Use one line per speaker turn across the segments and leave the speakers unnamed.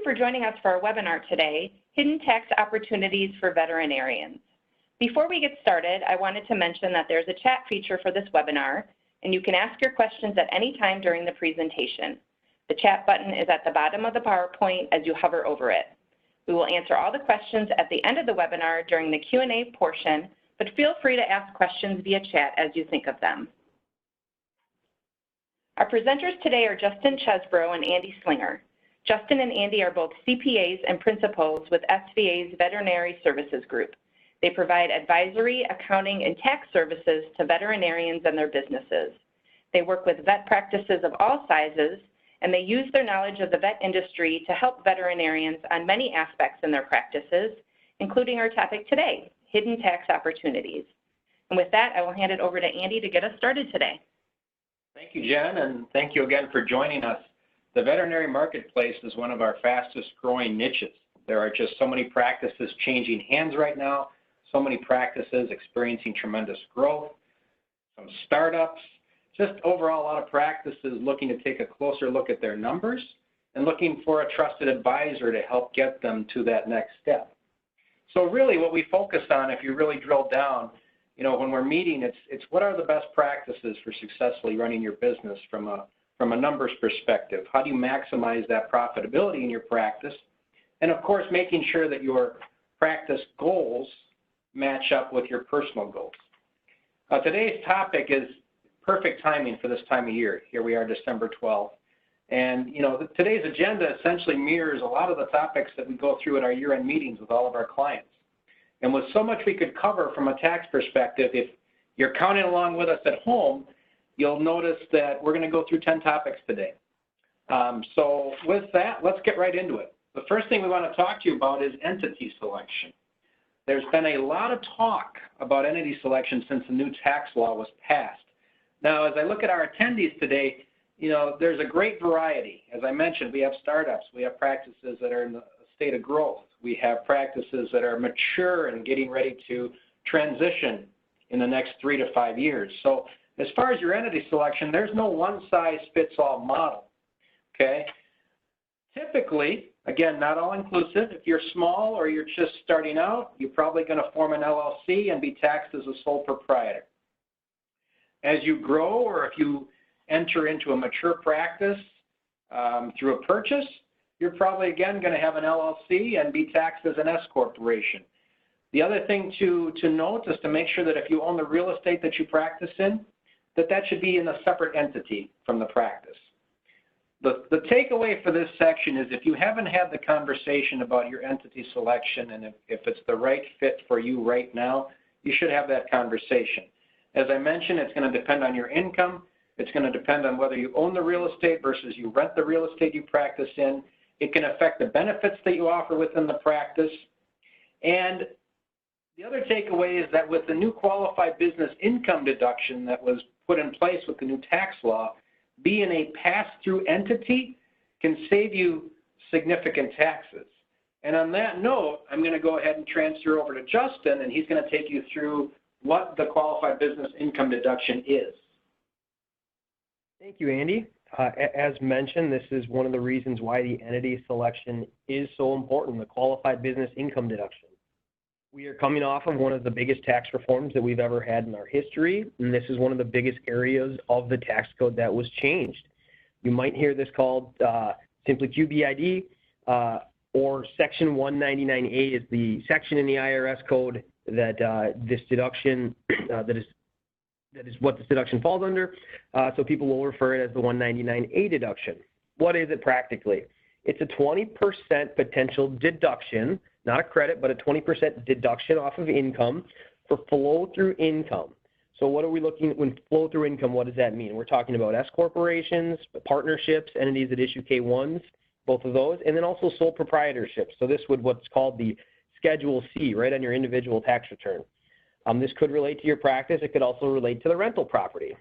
for joining us for our webinar today, Hidden Tax Opportunities for Veterinarians. Before we get started, I wanted to mention that there's a chat feature for this webinar, and you can ask your questions at any time during the presentation. The chat button is at the bottom of the PowerPoint as you hover over it. We will answer all the questions at the end of the webinar during the Q&A portion, but feel free to ask questions via chat as you think of them. Our presenters today are Justin Chesbrough and Andy Slinger. Justin and Andy are both CPAs and principals with SVA's Veterinary Services Group. They provide advisory, accounting, and tax services to veterinarians and their businesses. They work with vet practices of all sizes, and they use their knowledge of the vet industry to help veterinarians on many aspects in their practices, including our topic today, hidden tax opportunities. And with that, I will hand it over to Andy to get us started today.
Thank you, Jen, and thank you again for joining us. The veterinary marketplace is one of our fastest growing niches. There are just so many practices changing hands right now, so many practices experiencing tremendous growth, some startups, just overall a lot of practices looking to take a closer look at their numbers and looking for a trusted advisor to help get them to that next step. So really what we focus on, if you really drill down, when we're meeting, it's what are the best practices for successfully running your business from a numbers perspective? How do you maximize that profitability in your practice? And of course, making sure that your practice goals match up with your personal goals. Today's topic is perfect timing for this time of year. Here we are, December 12th. And today's agenda essentially mirrors a lot of the topics that we go through at our year-end meetings with all of our clients. And with so much we could cover from a tax perspective, if you're counting along with us at home, you'll notice that we're going to go through 10 topics today. So with that, let's get right into it. The first thing we want to talk to you about is entity selection. There's been a lot of talk about entity selection since the new tax law was passed. Now, as I look at our attendees today, there's a great variety. As I mentioned, we have startups, we have practices that are in a state of growth. We have practices that are mature and getting ready to transition in the next 3 to 5 years. So as far as your entity selection, there's no one-size-fits-all model, okay? Typically, again, not all-inclusive, if you're small or you're just starting out, you're probably going to form an LLC and be taxed as a sole proprietor. As you grow or if you enter into a mature practice through a purchase, you're probably, again, going to have an LLC and be taxed as an S corporation. The other thing to note is to make sure that if you own the real estate that you practice in, that should be in a separate entity from the practice. The takeaway for this section is if you haven't had the conversation about your entity selection and if it's the right fit for you right now, you should have that conversation. As I mentioned, it's going to depend on your income. It's going to depend on whether you own the real estate versus you rent the real estate you practice in. It can affect the benefits that you offer within the practice. And the other takeaway is that with the new qualified business income deduction that was put in place with the new tax law, being a pass-through entity can save you significant taxes. And on that note, I'm going to go ahead and transfer over to Justin, and he's going to take you through what the qualified business income deduction is.
Thank you, Andy. As mentioned, this is one of the reasons why the entity selection is so important, the qualified business income deduction. We are coming off of one of the biggest tax reforms that we've ever had in our history, and this is one of the biggest areas of the tax code that was changed. You might hear this called simply QBID, or Section 199A is the section in the IRS code that this deduction, that is what this deduction falls under, so people will refer it as the 199A deduction. What is it practically? It's a 20% potential deduction, not a credit, but a 20% deduction off of income for flow-through income. So what are we looking at when flow-through income, what does that mean? We're talking about S corporations, partnerships, entities that issue K-1s, both of those, and then also sole proprietorships. So this would what's called the Schedule C, right on your individual tax return. This could relate to your practice. It could also relate to the rental property.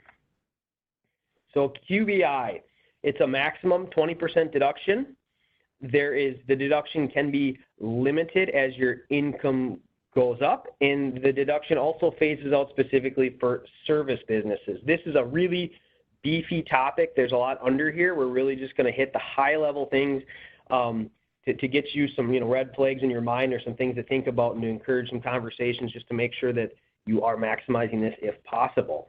So QBI, it's a maximum 20% deduction. The deduction can be limited as your income goes up, and the deduction also phases out specifically for service businesses. This is a really beefy topic. There's a lot under here. We're really just going to hit the high level things. to get you some, red flags in your mind or some things to think about and to encourage some conversations just to make sure that you are maximizing this if possible.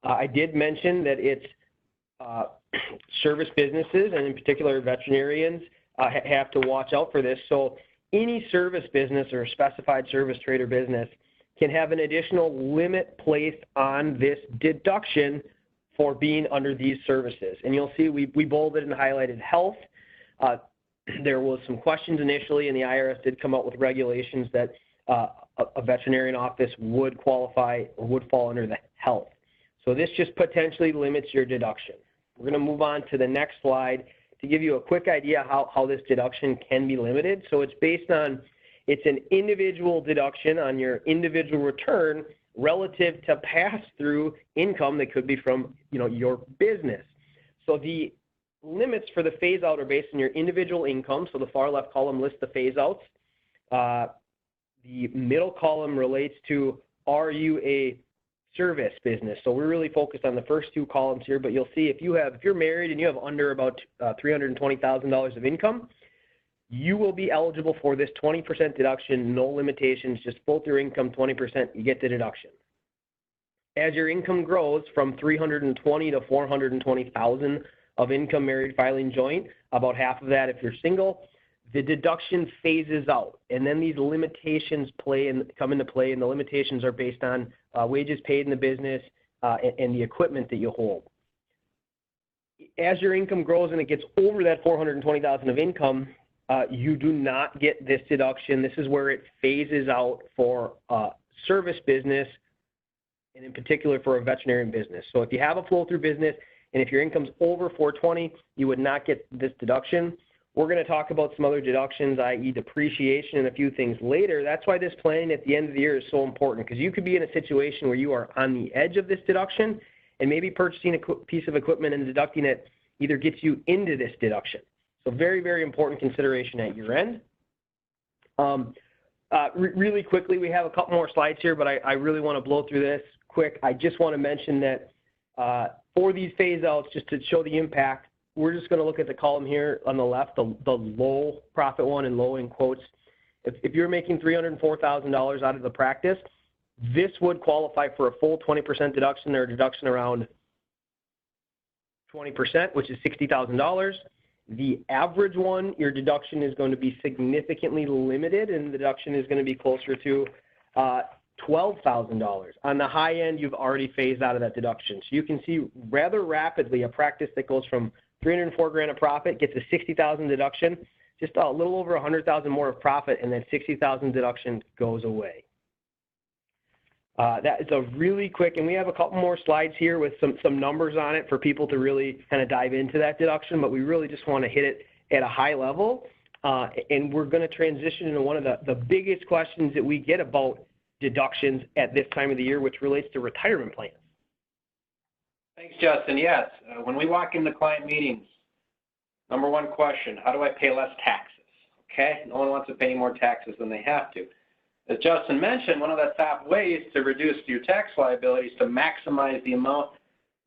I did mention that it's service businesses, and in particular veterinarians, have to watch out for this. So any service business or specified service trade or business can have an additional limit placed on this deduction for being under these services. And you'll see we bolded and highlighted health. There was some questions initially, and the IRS did come out with regulations that a veterinarian office would qualify or would fall under the health. So this just potentially limits your deduction. We're going to move on to the next slide to give you a quick idea how this deduction can be limited. So it's based on, it's an individual deduction on your individual return relative to pass-through income that could be from, your business. So the limits for the phase-out are based on your individual income. So the far left column lists the phase-outs. The middle column relates to, are you a service business? So we're really focused on the first two columns here, but you'll see if you're married and you have under about $320,000 of income, you will be eligible for this 20% deduction, no limitations, just float through income 20%, you get the deduction. As your income grows from $320,000 to $420,000 of income married filing joint, about half of that if you're single, the deduction phases out, and then these limitations come into play, and the limitations are based on wages paid in the business and the equipment that you hold. As your income grows and it gets over that $420,000 of income, you do not get this deduction. This is where it phases out for service business, and in particular for a veterinarian business. So if you have a flow-through business, and if your income's over $420,000, you would not get this deduction. We're going to talk about some other deductions, i.e. depreciation and a few things later. That's why this planning at the end of the year is so important, because you could be in a situation where you are on the edge of this deduction, and maybe purchasing a piece of equipment and deducting it either gets you into this deduction. So very, very important consideration at your end. Really quickly, we have a couple more slides here, but I really want to blow through this quick. I just want to mention that for these phase outs, just to show the impact, we're just going to look at the column here on the left, the low profit one and low in quotes. If you're making $304,000 out of the practice, this would qualify for a full 20% deduction or a deduction around 20%, which is $60,000. The average one, your deduction is going to be significantly limited, and the deduction is going to be closer to $12,000. On the high end, you've already phased out of that deduction. So you can see rather rapidly a practice that goes from $304,000 of profit, gets a $60,000 deduction, just a little over $100,000 more of profit, and then $60,000 deduction goes away. That is a really quick, and we have a couple more slides here with some numbers on it for people to really kind of dive into that deduction, but we really just want to hit it at a high level. And we're going to transition into one of the biggest questions that we get about deductions at this time of the year, which relates to retirement plans.
Thanks, Justin. Yes, when we walk into client meetings, number one question, how do I pay less taxes? Okay, no one wants to pay any more taxes than they have to. As Justin mentioned, one of the top ways to reduce your tax liability is to maximize the amount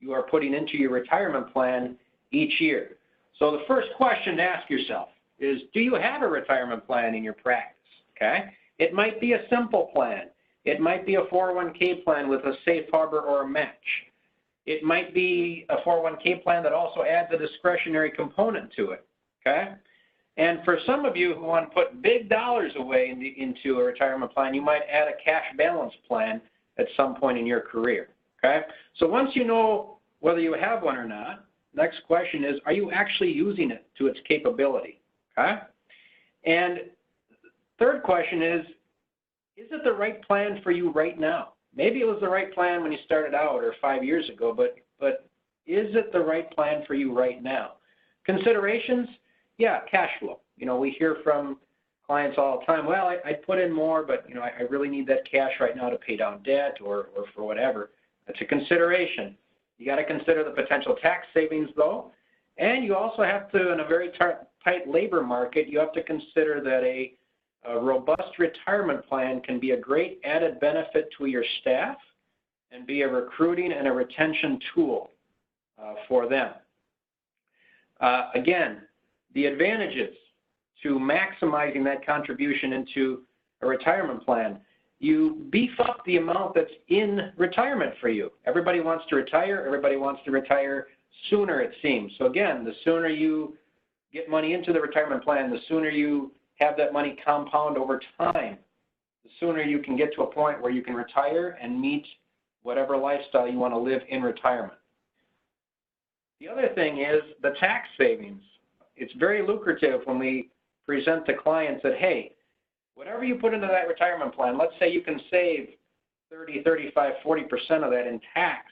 you are putting into your retirement plan each year. So the first question to ask yourself is, do you have a retirement plan in your practice? Okay, it might be a simple plan. It might be a 401k plan with a safe harbor or a match. It might be a 401k plan that also adds a discretionary component to it, okay? And for some of you who want to put big dollars away into a retirement plan, you might add a cash balance plan at some point in your career, okay? So once you know whether you have one or not, next question is, are you actually using it to its capability, okay? And third question is it the right plan for you right now? Maybe it was the right plan when you started out or 5 years ago, but is it the right plan for you right now? Considerations, yeah, cash flow. You know, we hear from clients all the time, well, I put in more, but, you know, I really need that cash right now to pay down debt or for whatever. That's a consideration. You got to consider the potential tax savings, though, and you also have to, in a very tight labor market, you have to consider that a robust retirement plan can be a great added benefit to your staff and be a recruiting and a retention tool for them. Again, The advantages to maximizing that contribution into a retirement plan. You beef up the amount that's in retirement for you. Everybody wants to retire. Everybody wants to retire sooner, it seems. So again, the sooner you get money into the retirement plan, the sooner you have that money compound over time, the sooner you can get to a point where you can retire and meet whatever lifestyle you want to live in retirement. The other thing is the tax savings. It's very lucrative when we present to clients that, hey, whatever you put into that retirement plan, let's say you can save 30, 35, 40% of that in tax.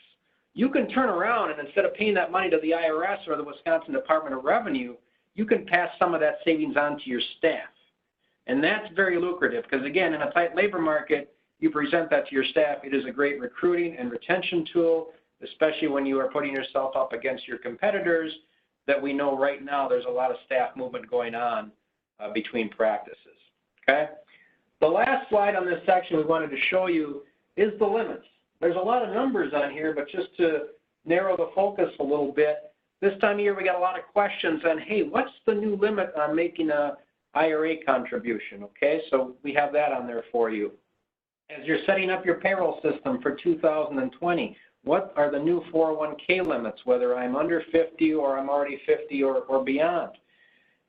You can turn around and instead of paying that money to the IRS or the Wisconsin Department of Revenue, you can pass some of that savings on to your staff. And that's very lucrative because, again, in a tight labor market, you present that to your staff. It is a great recruiting and retention tool, especially when you are putting yourself up against your competitors that we know right now there's a lot of staff movement going on between practices. Okay? The last slide on this section we wanted to show you is the limits. There's a lot of numbers on here, but just to narrow the focus a little bit, this time of year we got a lot of questions on, hey, what's the new limit on making a IRA contribution? Okay, so we have that on there for you. As you're setting up your payroll system for 2020, what are the new 401k limits, whether I'm under 50 or I'm already 50 or beyond?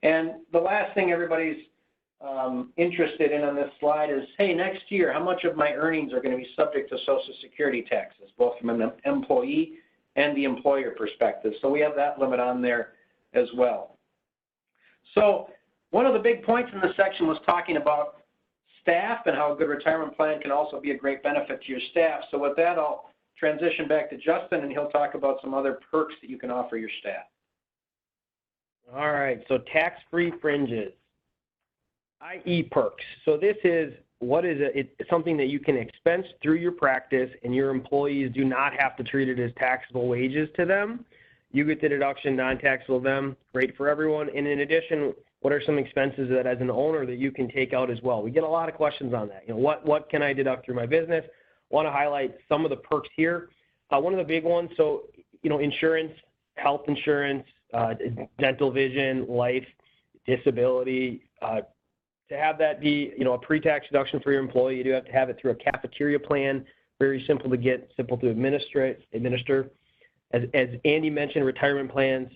And the last thing everybody's interested in on this slide is, hey, next year, how much of my earnings are going to be subject to Social Security taxes, both from an employee and the employer perspective? So we have that limit on there as well. So one of the big points in this section was talking about staff and how a good retirement plan can also be a great benefit to your staff. So with that, I'll transition back to Justin, and he'll talk about some other perks that you can offer your staff.
All right, so tax-free fringes, i.e. perks. So this is what is it? It's something that you can expense through your practice, and your employees do not have to treat it as taxable wages to them. You get the deduction, non-taxable to them, great for everyone. And in addition, what are some expenses that as an owner that you can take out as well? We get a lot of questions on that. You know, what can I deduct through my business? Want to highlight some of the perks here. One of the big ones, so, you know, insurance, health insurance, dental, vision, life, disability, to have that be, you know, a pre-tax deduction for your employee, you do have to have it through a cafeteria plan. Very simple to get, simple to administer. As Andy mentioned, retirement plans,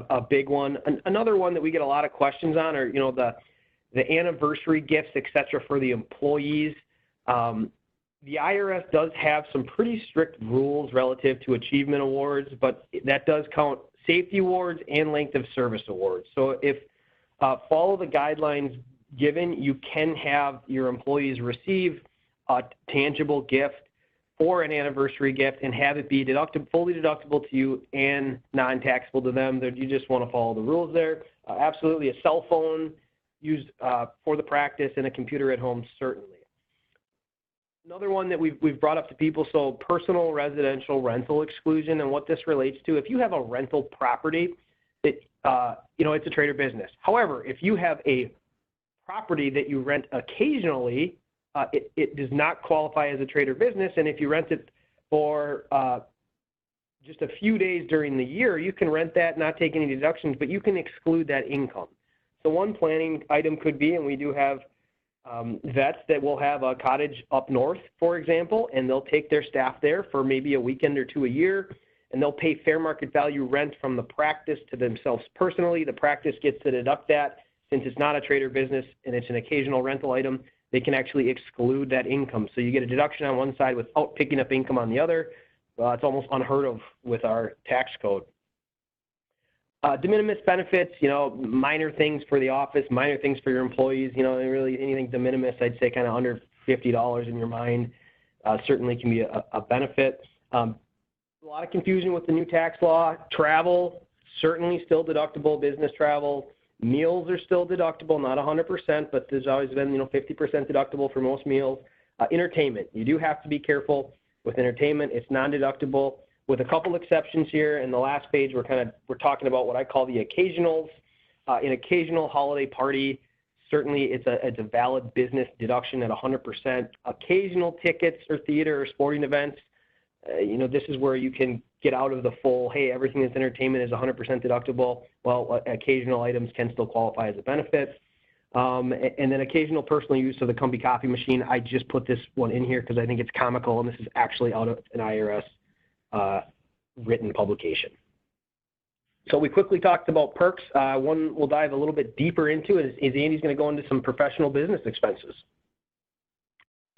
a big one. Another one that we get a lot of questions on are, you know, the anniversary gifts, et cetera, for the employees. The IRS does have some pretty strict rules relative to achievement awards, but that does count safety awards and length of service awards. So if follow the guidelines given, you can have your employees receive a tangible gift or an anniversary gift and have it be fully deductible to you and non-taxable to them. You just want to follow the rules there. Absolutely, a cell phone used for the practice and a computer at home, certainly. Another one that we've brought up to people, so personal residential rental exclusion, and what this relates to, if you have a rental property, you know, it's a trade or business. However, if you have a property that you rent occasionally, it does not qualify as a trade or business, and if you rent it for just a few days during the year, you can rent that, not take any deductions, but you can exclude that income. So one planning item could be, and we do have vets that will have a cottage up north, for example, and they'll take their staff there for maybe a weekend or two a year, and they'll pay fair market value rent from the practice to themselves personally. The practice gets to deduct that. Since it's not a trade or business and it's an occasional rental item, they can actually exclude that income. So you get a deduction on one side without picking up income on the other. It's almost unheard of with our tax code. De minimis benefits, you know, minor things for the office, minor things for your employees, you know, really anything de minimis, I'd say kind of under $50 in your mind, certainly can be a benefit. A lot of confusion with the new tax law. Travel, certainly still deductible, business travel. Meals are still deductible, not 100%, but there's always been, you know, 50% deductible for most meals. Entertainment, you do have to be careful with entertainment. It's non-deductible, with a couple exceptions here. In the last page, we're talking about what I call the occasionals. An occasional holiday party, certainly it's a valid business deduction at 100%. Occasional tickets or theater or sporting events, you know, this is where you can get out of the full, hey, everything that's entertainment is 100% deductible. Well, occasional items can still qualify as a benefit. And then occasional personal use of the Comfy coffee machine. I just put this one in here because I think it's comical, and this is actually out of an IRS written publication. So we quickly talked about perks. One we'll dive a little bit deeper into is Andy's going to go into some professional business expenses.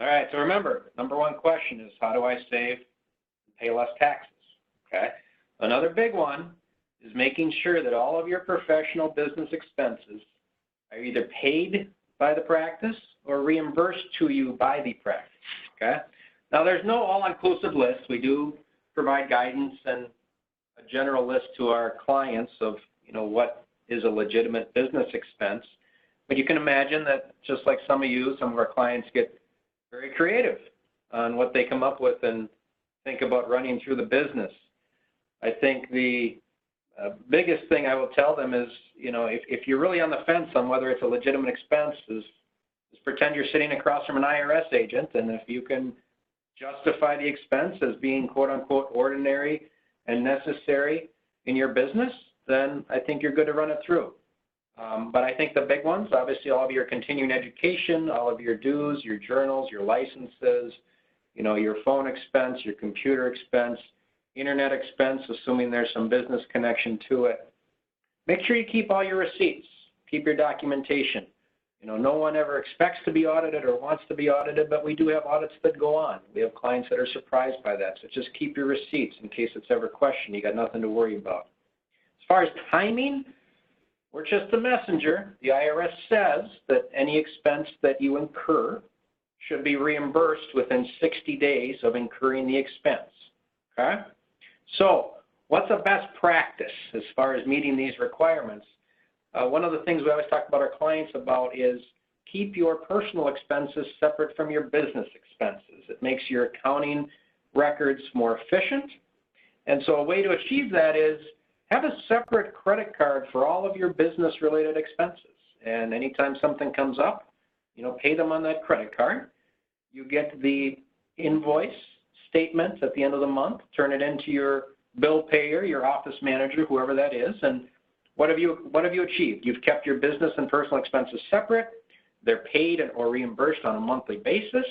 All right, so remember, number one question is how do I save and pay less taxes? Okay. Another big one is making sure that all of your professional business expenses are either paid by the practice or reimbursed to you by the practice. Okay. Now there's no all-inclusive list. We do provide guidance and a general list to our clients of, what is a legitimate business expense. But you can imagine that just like some of our clients get very creative on what they come up with and think about running through the business. I think the biggest thing I will tell them is, if you're really on the fence on whether it's a legitimate expense, is pretend you're sitting across from an IRS agent, and if you can justify the expense as being quote-unquote ordinary and necessary in your business, then I think you're good to run it through. But I think the big ones, obviously all of your continuing education, all of your dues, your journals, your licenses, your phone expense, your computer expense, internet expense, assuming there's some business connection to it. Make sure you keep all your receipts, keep your documentation. No one ever expects to be audited or wants to be audited, but we do have audits that go on. We have clients that are surprised by that, so just keep your receipts in case it's ever questioned. You got nothing to worry about. As far as timing, we're just a messenger. The IRS says that any expense that you incur should be reimbursed within 60 days of incurring the expense, okay? So what's a best practice as far as meeting these requirements? One of the things we always talk about our clients about is keep your personal expenses separate from your business expenses. It makes your accounting records more efficient. And so a way to achieve that is have a separate credit card for all of your business-related expenses. And anytime something comes up, pay them on that credit card. You get the invoice statement at the end of the month, turn it into your bill payer, your office manager, whoever that is, and what have you achieved? You've kept your business and personal expenses separate. They're paid or reimbursed on a monthly basis.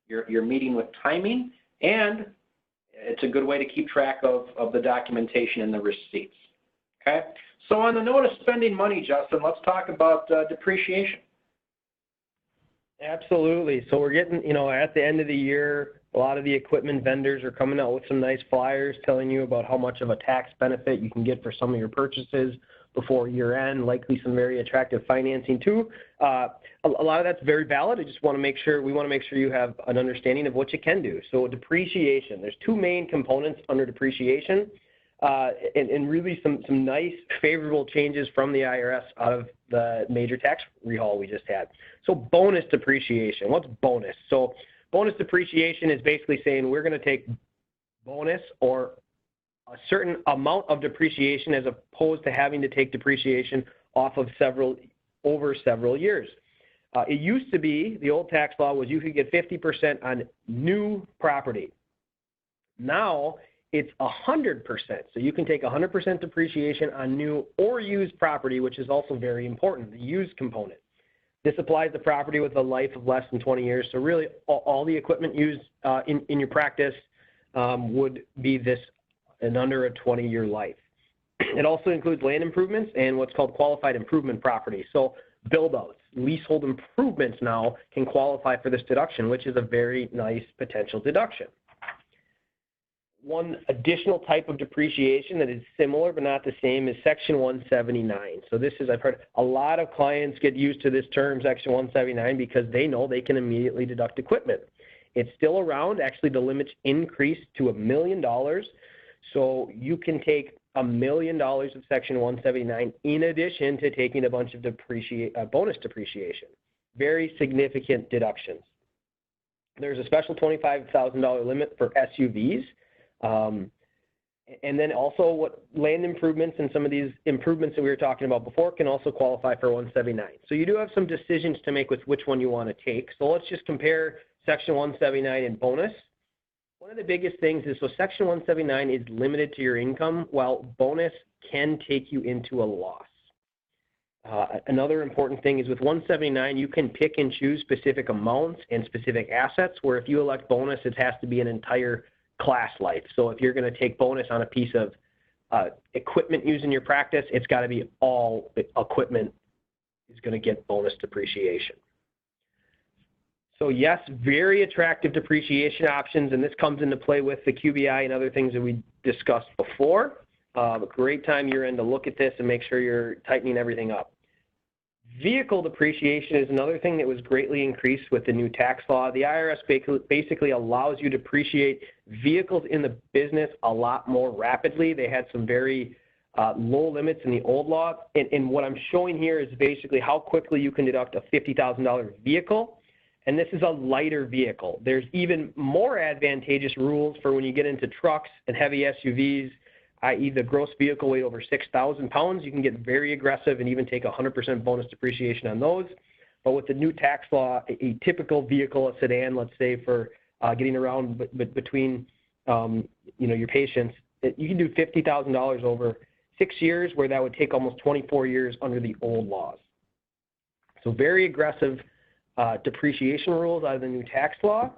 You're meeting with timing, and it's a good way to keep track of the documentation and the receipts. Okay? So on the note of spending money, Justin, let's talk about depreciation.
Absolutely. So we're getting, at the end of the year, a lot of the equipment vendors are coming out with some nice flyers telling you about how much of a tax benefit you can get for some of your purchases before year end, likely some very attractive financing too. A lot of that's very valid. We want to make sure you have an understanding of what you can do. So depreciation, there's two main components under depreciation, and really some nice favorable changes from the IRS out of the major tax rehaul we just had. So bonus depreciation, what's bonus? So bonus depreciation is basically saying we're going to take bonus or a certain amount of depreciation as opposed to having to take depreciation off of over several years. It used to be, the old tax law was you could get 50% on new property. Now it's 100%. So you can take 100% depreciation on new or used property, which is also very important, the used component. This applies to property with a life of less than 20 years. So really all the equipment used in your practice would be this and under a 20-year life. It also includes land improvements and what's called qualified improvement property. So build-outs, leasehold improvements now can qualify for this deduction, which is a very nice potential deduction. One additional type of depreciation that is similar but not the same is Section 179. So this is, I've heard a lot of clients get used to this term, Section 179, because they know they can immediately deduct equipment. It's still around. Actually, the limits increased to $1 million. So you can take $1 million of Section 179 in addition to taking a bunch of bonus depreciation. Very significant deductions. There's a special $25,000 limit for SUVs. And then also what land improvements and some of these improvements that we were talking about before can also qualify for 179. So you do have some decisions to make with which one you want to take. So let's just compare Section 179 and bonus. One of the biggest things is, so Section 179 is limited to your income, while bonus can take you into a loss. Another important thing is with 179, you can pick and choose specific amounts and specific assets, where if you elect bonus, it has to be an entire class life. So if you're going to take bonus on a piece of equipment used in your practice, it's got to be all equipment is going to get bonus depreciation. So yes, very attractive depreciation options, and this comes into play with the QBI and other things that we discussed before. A great time you're in to look at this and make sure you're tightening everything up. Vehicle depreciation is another thing that was greatly increased with the new tax law. The IRS basically allows you to depreciate vehicles in the business a lot more rapidly. They had some very low limits in the old law. And what I'm showing here is basically how quickly you can deduct a $50,000 vehicle. And this is a lighter vehicle. There's even more advantageous rules for when you get into trucks and heavy SUVs, i.e. the gross vehicle weight over 6,000 pounds. You can get very aggressive and even take 100% bonus depreciation on those. But with the new tax law, a typical vehicle, a sedan, let's say for getting around between your patients, you can do $50,000 over 6 years, where that would take almost 24 years under the old laws. So very aggressive depreciation rules out of the new tax law.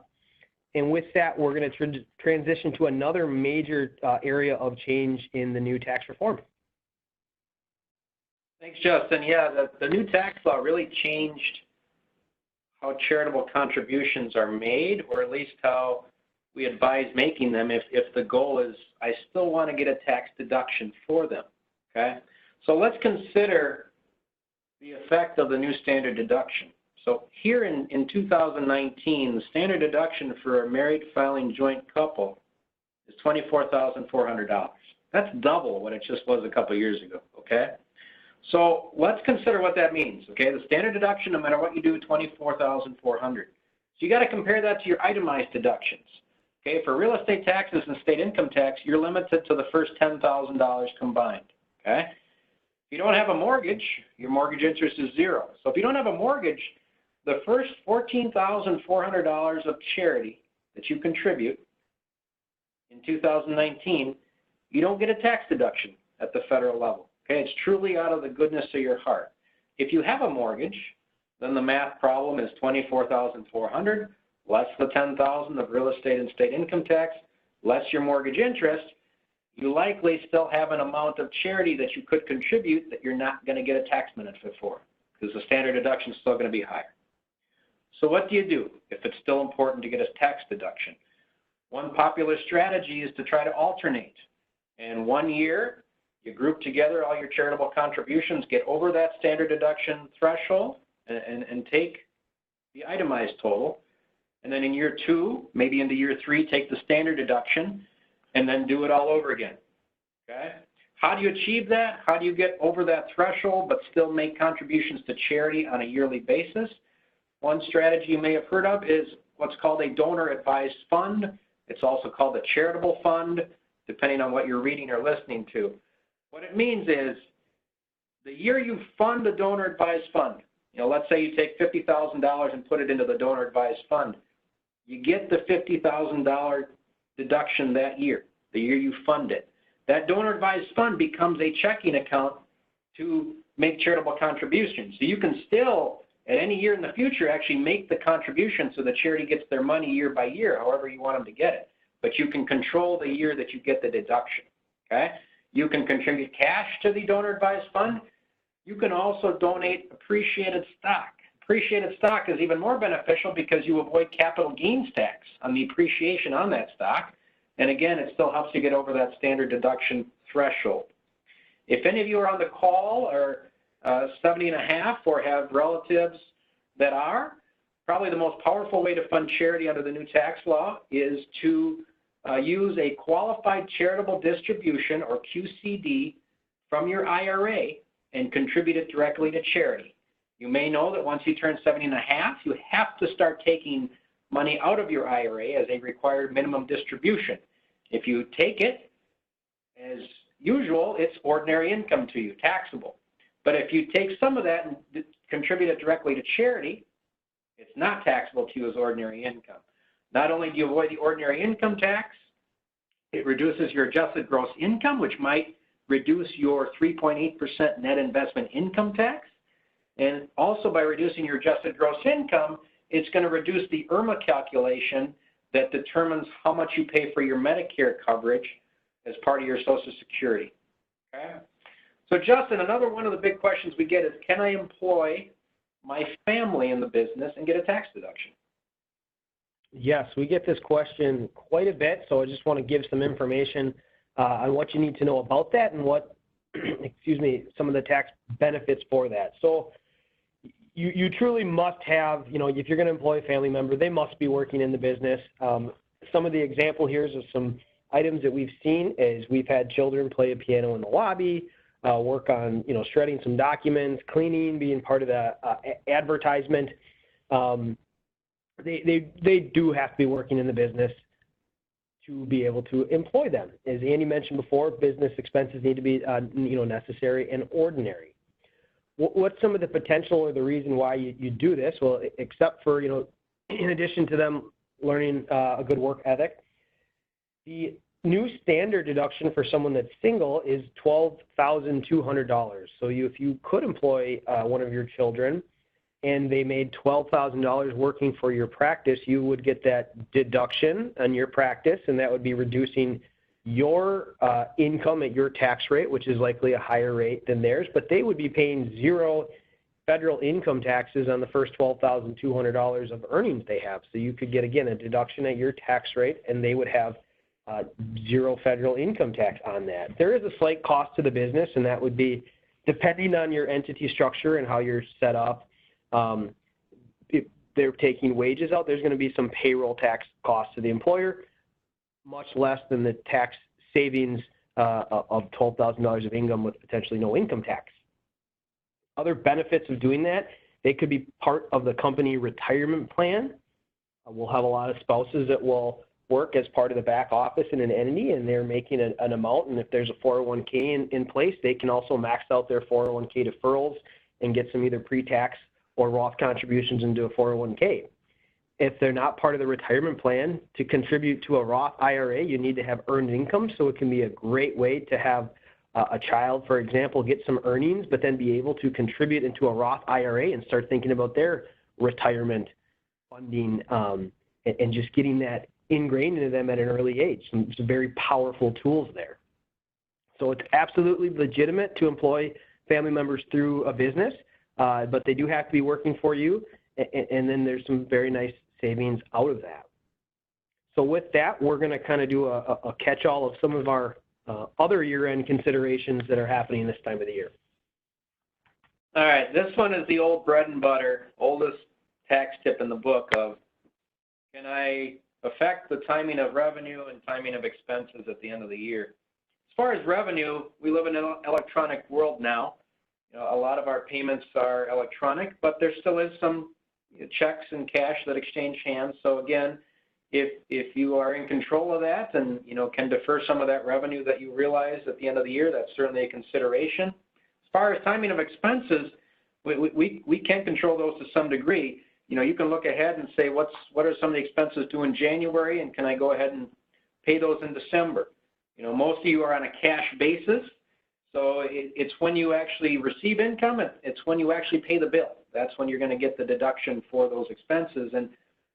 And with that, we're going to transition to another major area of change in the new tax reform.
Thanks, Justin. Yeah, the new tax law really changed how charitable contributions are made, or at least how we advise making them if the goal is, I still want to get a tax deduction for them, okay? So let's consider the effect of the new standard deduction. So here in 2019, the standard deduction for a married filing joint couple is $24,400. That's double what it just was a couple years ago, okay? So let's consider what that means, okay? The standard deduction, no matter what you do, $24,400. So you got to compare that to your itemized deductions, okay? For real estate taxes and state income tax, you're limited to the first $10,000 combined, okay? If you don't have a mortgage, your mortgage interest is zero. So if you don't have a mortgage, the first $14,400 of charity that you contribute in 2019, you don't get a tax deduction at the federal level. Okay, it's truly out of the goodness of your heart. If you have a mortgage, then the math problem is $24,400 less the $10,000 of real estate and state income tax, less your mortgage interest. You likely still have an amount of charity that you could contribute that you're not going to get a tax benefit for, because the standard deduction is still going to be higher. So what do you do if it's still important to get a tax deduction? One popular strategy is to try to alternate. And 1 year, you group together all your charitable contributions, get over that standard deduction threshold, and take the itemized total. And then in year 2, maybe into year 3, take the standard deduction, and then do it all over again. Okay? How do you achieve that? How do you get over that threshold but still make contributions to charity on a yearly basis? One strategy you may have heard of is what's called a donor-advised fund. It's also called a charitable fund, depending on what you're reading or listening to. What it means is the year you fund a donor-advised fund, let's say you take $50,000 and put it into the donor-advised fund, you get the $50,000 deduction that year, the year you fund it. That donor-advised fund becomes a checking account to make charitable contributions. So you can still, at any year in the future, actually make the contribution so the charity gets their money year by year, however you want them to get it. But you can control the year that you get the deduction, okay? You can contribute cash to the donor-advised fund. You can also donate appreciated stock. Appreciated stock is even more beneficial because you avoid capital gains tax on the appreciation on that stock. And again, it still helps you get over that standard deduction threshold. If any of you are on the call or 70 and a half or have relatives that are, probably the most powerful way to fund charity under the new tax law is to use a qualified charitable distribution, or QCD, from your IRA and contribute it directly to charity. You may know that once you turn 70 and a half, you have to start taking money out of your IRA as a required minimum distribution. If you take it, as usual, it's ordinary income to you, taxable. But if you take some of that and contribute it directly to charity, it's not taxable to you as ordinary income. Not only do you avoid the ordinary income tax, it reduces your adjusted gross income, which might reduce your 3.8% net investment income tax. And also by reducing your adjusted gross income, it's going to reduce the IRMA calculation that determines how much you pay for your Medicare coverage as part of your Social Security. Okay? So Justin, another one of the big questions we get is, can I employ my family in the business and get a tax deduction?
Yes, we get this question quite a bit, so I just want to give some information on what you need to know about that and what, excuse me, some of the tax benefits for that. So you truly must have, if you're going to employ a family member, they must be working in the business. Some of the example here is of some items that we've seen is we've had children play a piano in the lobby, work on, shredding some documents, cleaning, being part of the advertisement. They do have to be working in the business to be able to employ them. As Andy mentioned before, business expenses need to be, necessary and ordinary. What's some of the potential or the reason why you do this? Well, except for, in addition to them learning a good work ethic, the new standard deduction for someone that's single is $12,200. So if you could employ one of your children and they made $12,000 working for your practice, you would get that deduction on your practice, and that would be reducing your income at your tax rate, which is likely a higher rate than theirs, but they would be paying zero federal income taxes on the first $12,200 of earnings they have. So you could get, again, a deduction at your tax rate, and they would have zero federal income tax on that. There is a slight cost to the business, and that would be, depending on your entity structure and how you're set up, if they're taking wages out, there's going to be some payroll tax costs to the employer, much less than the tax savings of $12,000 of income with potentially no income tax. Other benefits of doing that, they could be part of the company retirement plan. We'll have a lot of spouses that will work as part of the back office in an entity, and they're making an amount, and if there's a 401k in place, they can also max out their 401k deferrals and get some either pre-tax or Roth contributions into a 401k. If they're not part of the retirement plan, to contribute to a Roth IRA, you need to have earned income, so it can be a great way to have a child, for example, get some earnings, but then be able to contribute into a Roth IRA and start thinking about their retirement funding and just getting that ingrained into them at an early age. Some very powerful tools there. So it's absolutely legitimate to employ family members through a business, but they do have to be working for you, and then there's some very nice savings out of that. So with that, we're going to kind of do a catch-all of some of our other year-end considerations that are happening this time of the year.
All right, this one is the old bread and butter, oldest tax tip in the book of, can I affect the timing of revenue and timing of expenses at the end of the year? As far as revenue, we live in an electronic world now. A lot of our payments are electronic, but there still is some checks and cash that exchange hands. So again, if you are in control of that and can defer some of that revenue that you realize at the end of the year, that's certainly a consideration. As far as timing of expenses, we can control those to some degree. You can look ahead and say, what are some of the expenses due in January, and can I go ahead and pay those in December? Most of you are on a cash basis. So it's when you actually receive income, it's when you actually pay the bill. That's when you're going to get the deduction for those expenses. And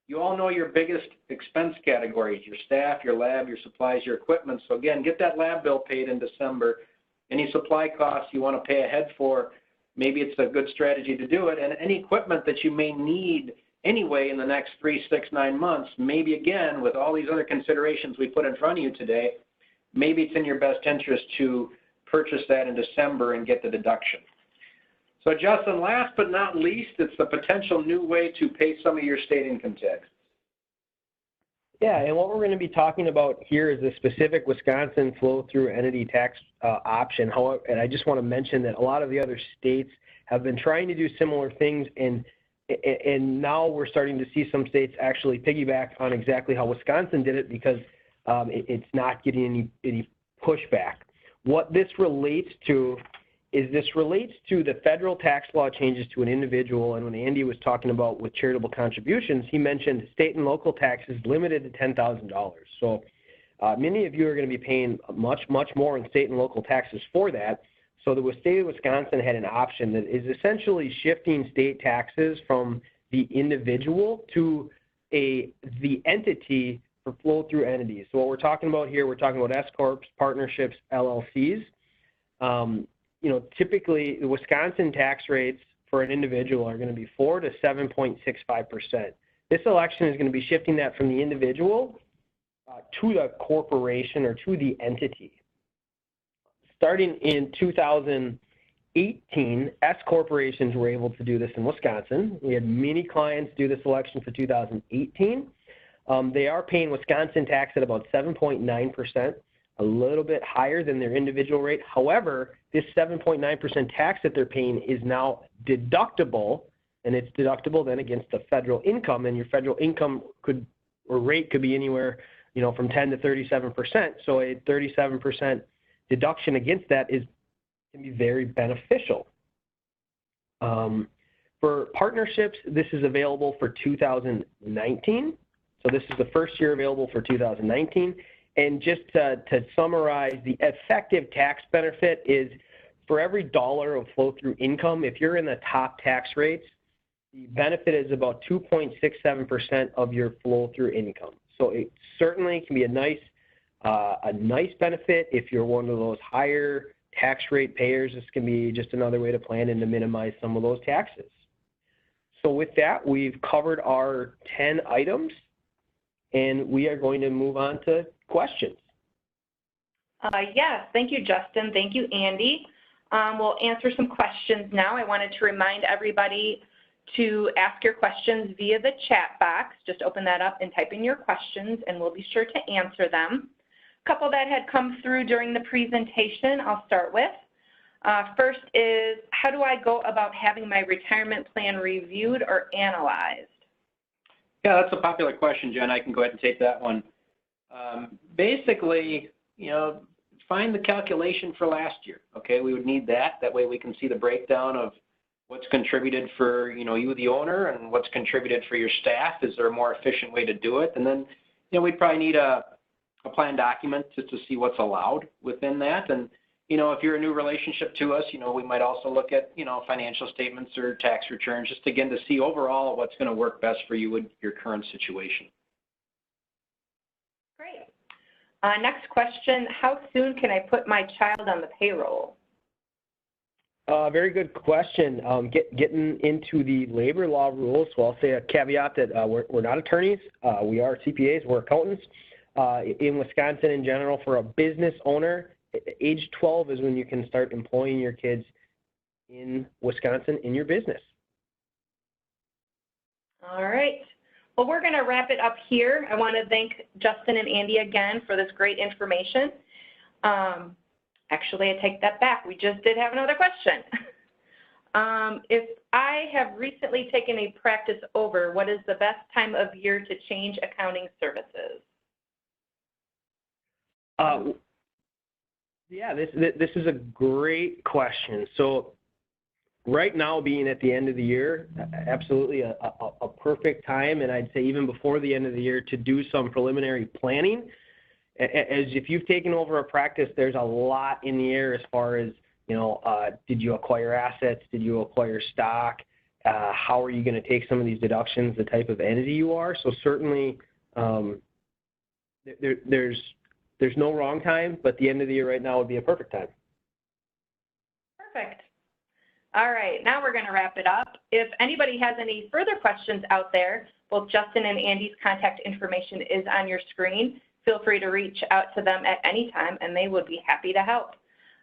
you all know your biggest expense categories, your staff, your lab, your supplies, your equipment. So again, get that lab bill paid in December. Any supply costs you want to pay ahead for, maybe it's a good strategy to do it. And any equipment that you may need anyway in the next 3, 6, 9 months, maybe again, with all these other considerations we put in front of you today, maybe it's in your best interest to purchase that in December and get the deduction. So Justin, last but not least, it's the potential new way to pay some of your state income tax.
Yeah, and what we're going to be talking about here is the specific Wisconsin flow-through entity tax option. However, and I just want to mention that a lot of the other states have been trying to do similar things, and now we're starting to see some states actually piggyback on exactly how Wisconsin did it because it's not getting any pushback. What this relates to is this relates to the federal tax law changes to an individual. And when Andy was talking about with charitable contributions, he mentioned state and local taxes limited to $10,000. So many of you are going to be paying much more in state and local taxes for that. So the state of Wisconsin had an option that is essentially shifting state taxes from the individual to the entity for flow-through entities. So what we're talking about here, we're talking about S-corps, partnerships, LLCs. Typically the Wisconsin tax rates for an individual are going to be 4 to 7.65%. This election is going to be shifting that from the individual to the corporation or to the entity. Starting in 2018, S corporations were able to do this in Wisconsin. We had many clients do this election for 2018. They are paying Wisconsin tax at about 7.9%, a little bit higher than their individual rate. However, this 7.9% tax that they're paying is now deductible, and it's deductible then against the federal income, and your federal income rate could be anywhere, from 10 to 37%. So a 37% deduction against that can be very beneficial. For partnerships, this is available for 2019. So this is the first year available for 2019. And just to summarize, the effective tax benefit is for every dollar of flow-through income, if you're in the top tax rates, the benefit is about 2.67% of your flow-through income. So it certainly can be a nice benefit if you're one of those higher tax rate payers. This can be just another way to plan and to minimize some of those taxes. So with that, we've covered our 10 items, and we are going to move on to questions.
Yes, thank you, Justin. Thank you, Andy. We'll answer some questions now. I wanted to remind everybody to ask your questions via the chat box. Just open that up and type in your questions, and we'll be sure to answer them. A couple that had come through during the presentation, I'll start with. First is, how do I go about having my retirement plan reviewed or analyzed?
Yeah, that's a popular question, Jen. I can go ahead and take that one. Basically, find the calculation for last year. Okay, we would need that. That way we can see the breakdown of what's contributed for, you, the owner, and what's contributed for your staff. Is there a more efficient way to do it? And then, we'd probably need a plan document just to see what's allowed within that. And, if you're a new relationship to us, we might also look at, financial statements or tax returns, just again to see overall what's going to work best for you in your current situation.
Great. Next question, how soon can I put my child on the payroll?
Very good question. Getting into the labor law rules, so I'll say a caveat that we're not attorneys. We are CPAs, we're accountants. In Wisconsin in general, for a business owner, age 12 is when you can start employing your kids in Wisconsin in your business.
All right. Well, we're going to wrap it up here. I want to thank Justin and Andy again for this great information. Actually, I take that back. We just did have another question. If I have recently taken a practice over, what is the best time of year to change accounting services?
Yeah, this is a great question. So right now, being at the end of the year, absolutely a perfect time, and I'd say even before the end of the year, to do some preliminary planning. As if you've taken over a practice, there's a lot in the air as far as, did you acquire assets? Did you acquire stock? How are you going to take some of these deductions, the type of entity you are? So certainly there's no wrong time, but the end of the year right now would be a perfect time.
Perfect. All right, now we're going to wrap it up. If anybody has any further questions out there, both Justin and Andy's contact information is on your screen. Feel free to reach out to them at any time, and they would be happy to help.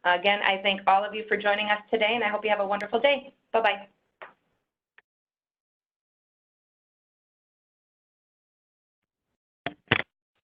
Again, I thank all of you for joining us today, and I hope you have a wonderful day. Bye-bye.